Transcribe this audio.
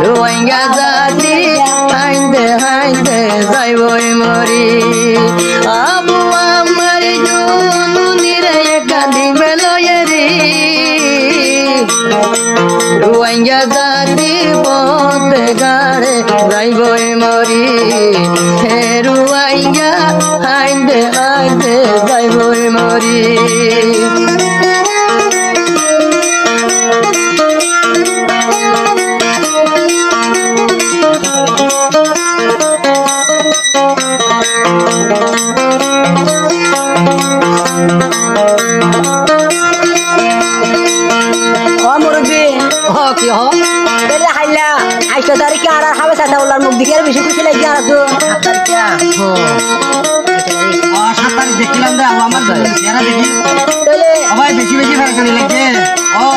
রোহিঙ্গা জাতি হাইতে হাইতে যাইবই মরি আবু আমার জুনুনিরে কাঁদি বেলয়েরি রোহিঙ্গা জাতি পথে গাড়ে যাইবই মরি হে রোহিঙ্গা হাইতে হাইতে যাইবই মরি মুখ দিকে বেশি খুশি লাগছে আর তো 7 তারিখ দেখিলাম রে আমার দেখি বেশি বেশি ফারাক লাগছে ও